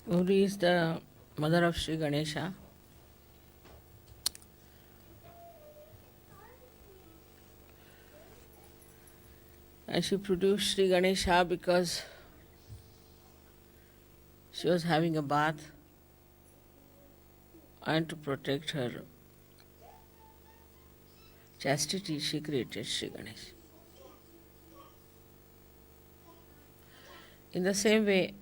Gauri is the mother of Sri Ganesha. And she produced Sri Ganesha because she was having a bath, and to protect her chastity, she created Sri Ganesha. In the same way,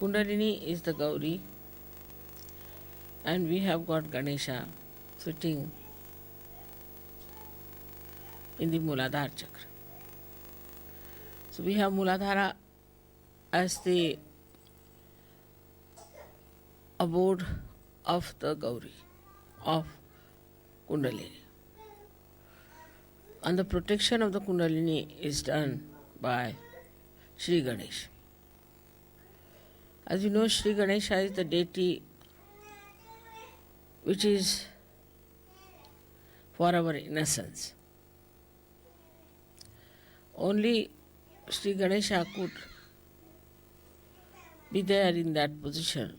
Kundalini is the Gauri, and we have got Ganesha sitting in the Muladhara chakra. So we have Muladhara as the abode of the Gauri, of Kundalini. And the protection of the Kundalini is done by Shri Ganesha. As you know, Shri Ganesha is the deity which is for our innocence. Only Shri Ganesha could be there in that position,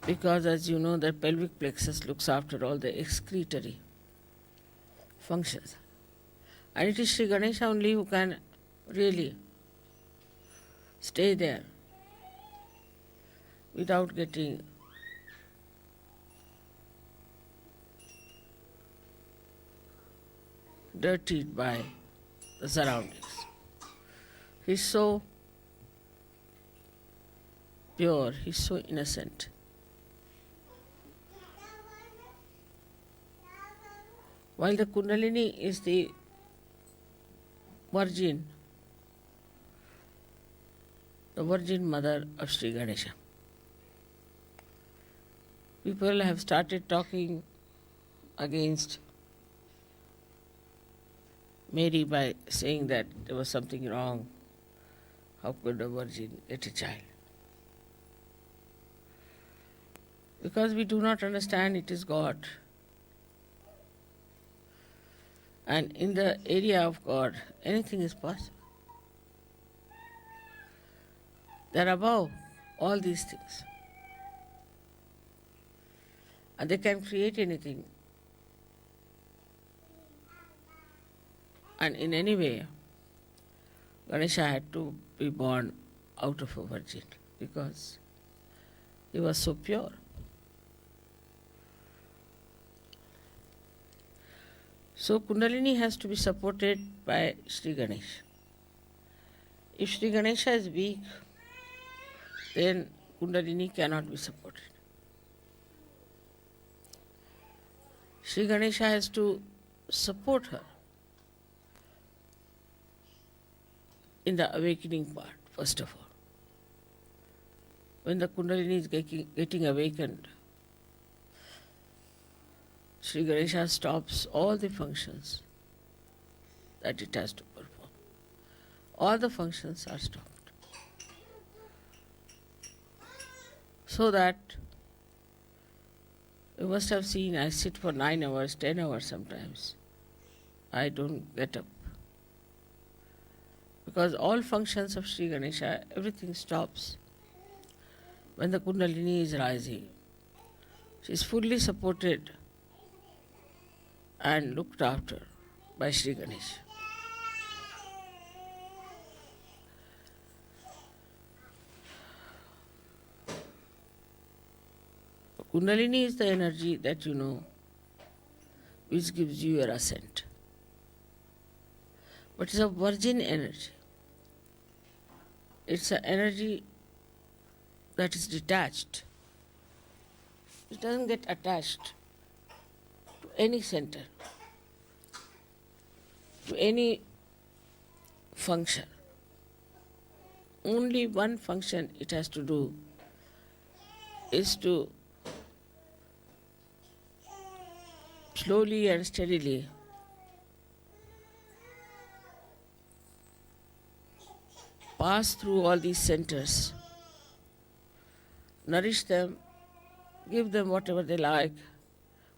because as you know, the pelvic plexus looks after all the excretory functions. And it is Shri Ganesha only who can really stay there without getting dirtied by the surroundings. He's so pure, he's so innocent. While the Kundalini is the virgin mother of Sri Ganesha. People have started talking against Mary by saying that there was something wrong. How could a virgin get a child? Because we do not understand it is God. And in the area of God, anything is possible. They are above all these things. And they can create anything. And in any way, Ganesha had to be born out of a virgin because he was so pure. So Kundalini has to be supported by Sri Ganesha. If Sri Ganesha is weak, then Kundalini cannot be supported. Sri Ganesha has to support her in the awakening part, first of all. When the Kundalini is getting awakened, Sri Ganesha stops all the functions that it has to perform. All the functions are stopped. So that you must have seen I sit for 9 hours, 10 hours sometimes. I don't get up. Because all functions of Sri Ganesha, everything stops when the Kundalini is rising. She is fully supported and looked after by Sri Ganesha. Kundalini is the energy that you know which gives you your ascent. But it's a virgin energy. It's an energy that is detached. It doesn't get attached to any center, to any function. Only one function it has to do is to slowly and steadily pass through all these centers, nourish them, give them whatever they like,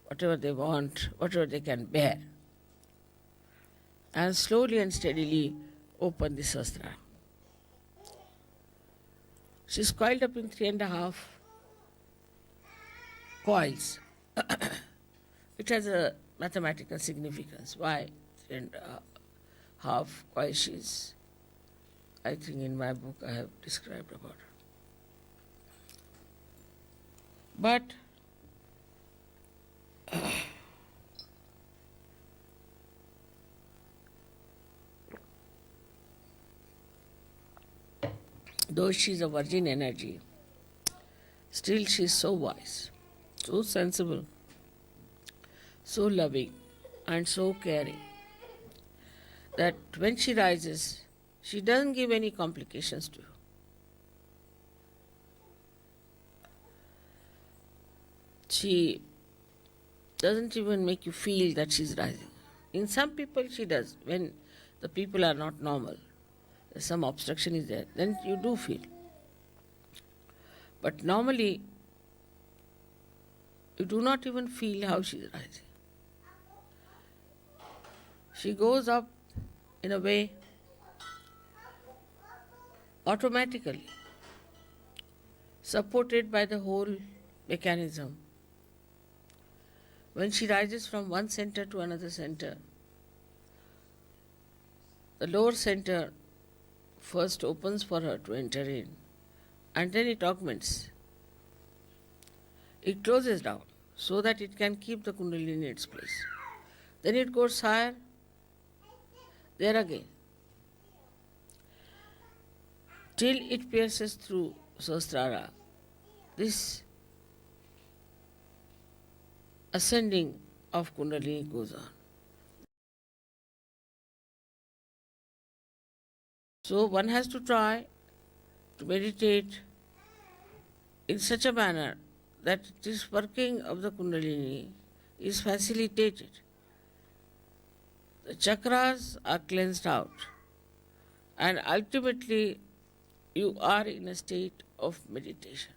whatever they want, whatever they can bear. and slowly and steadily open the Sahasrara. She's coiled up in 3.5 coils. It has a mathematical significance. Why 3.5 coils? She's, I think in my book I have described about her. But though she is a virgin energy, still she is so wise, so sensible, so loving, and so caring that when she rises, she doesn't give any complications to you. She doesn't even make you feel that she's rising. In some people she does. When the people are not normal, some obstruction is there, then you do feel. But normally, you do not even feel how she is rising. She goes up in a way automatically, supported by the whole mechanism. When she rises from one center to another center, the lower center first opens for her to enter in, and then it augments. It closes down so that it can keep the Kundalini in its place. Then it goes higher, there again, till it pierces through Sahasrara. This ascending of Kundalini goes on. So one has to try to meditate in such a manner that this working of the Kundalini is facilitated. The chakras are cleansed out, and ultimately you are in a state of meditation.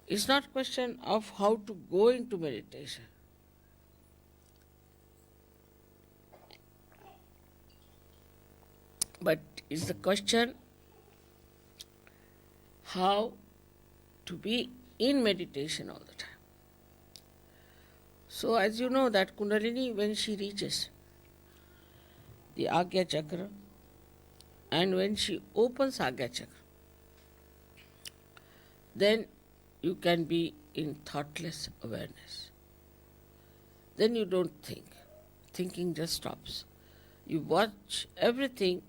It's not a question of how to go into meditation. But it's the question how to be in meditation all the time. So as you know that Kundalini, when she reaches the Agya Chakra and when she opens Agya Chakra, then you can be in thoughtless awareness. Then you don't think. Thinking just stops. You watch everything,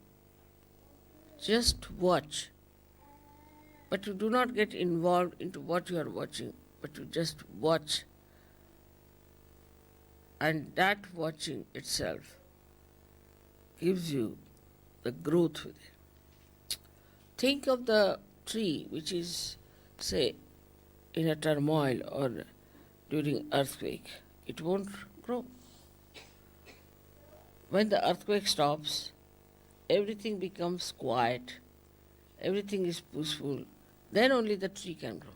just watch. But you do not get involved into what you are watching, but you just watch. And that watching itself gives you the growth within. Think of the tree which is, say, in a turmoil or during earthquake. It won't grow. When the earthquake stops, everything becomes quiet, everything is peaceful, then only the tree can grow.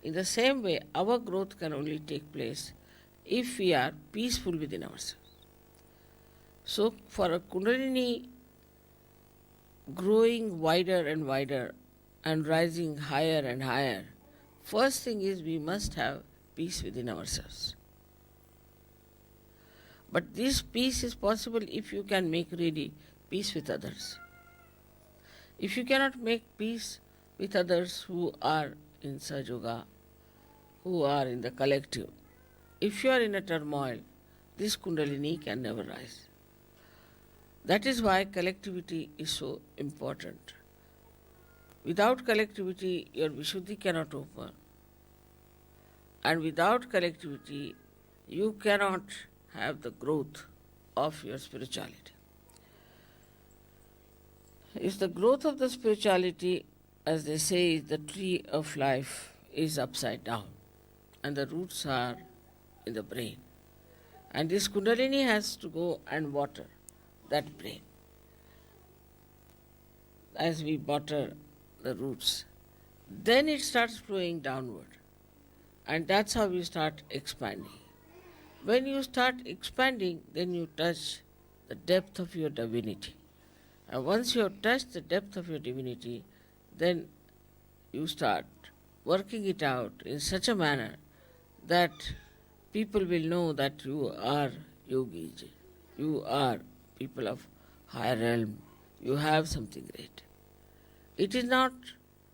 In the same way, our growth can only take place if we are peaceful within ourselves. So for a Kundalini growing wider and wider and rising higher and higher, first thing is we must have peace within ourselves. But this peace is possible if you can make really peace with others. If you cannot make peace with others who are in Sahaja, who are in the collective, if you are in a turmoil, this Kundalini can never rise. That is why collectivity is so important. Without collectivity, your Vishuddhi cannot open. And without collectivity, you cannot have the growth of your spirituality. If the growth of the spirituality, as they say, the tree of life is upside down and the roots are in the brain. And this Kundalini has to go and water that brain. As we water the roots, then it starts flowing downward. And that's how we start expanding. When you start expanding, then you touch the depth of your divinity. And once you have touched the depth of your divinity, then you start working it out in such a manner that people will know that you are yogis, you are people of higher realm, you have something great. It is not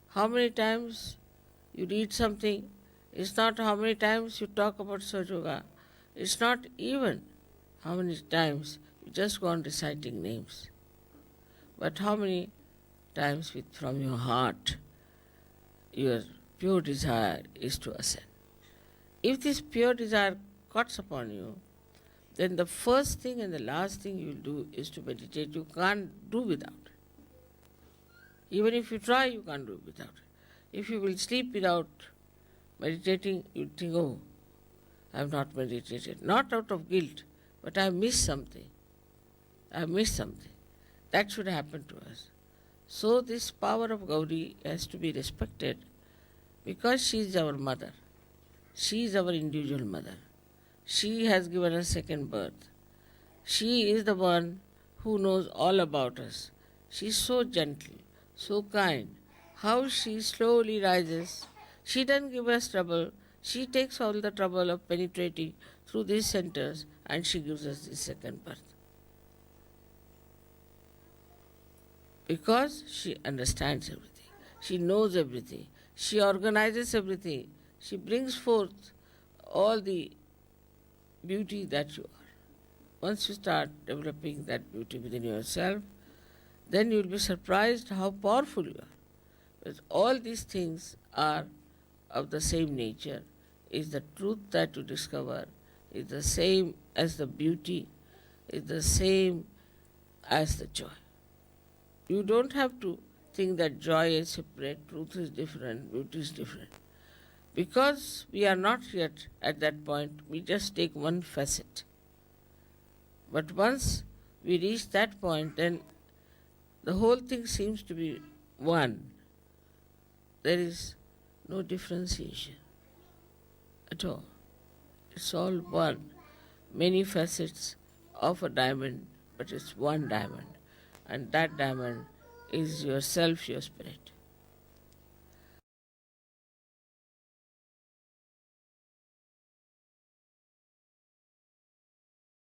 how many times you read something, it's not how many times you talk about Sahaja, it's not even how many times you just go on reciting names, but how many times from your heart your pure desire is to ascend. If this pure desire cuts upon you, then the first thing and the last thing you will do is to meditate. You can't do without it. Even if you try, you can't do it without it. If you will sleep without meditating, you think, oh, I have not meditated. Not out of guilt, but I have missed something. I have missed something. That should happen to us. So this power of Gauri has to be respected because she is our mother. She is our individual mother. She has given us second birth. She is the one who knows all about us. She is so gentle, so kind. How she slowly rises. She doesn't give us trouble. She takes all the trouble of penetrating through these centers and she gives us the second birth. Because she understands everything. She knows everything. She organizes everything. She brings forth all the beauty that you are. Once you start developing that beauty within yourself, then you will be surprised how powerful you are. Because all these things are of the same nature. Is the truth that you discover, is the same as the beauty, is the same as the joy. You don't have to think that joy is separate, truth is different, beauty is different. Because we are not yet at that point, we just take one facet. But once we reach that point, then the whole thing seems to be one. There is no differentiation at all. It's all one. Many facets of a diamond, but it's one diamond. And that diamond is yourself, your spirit.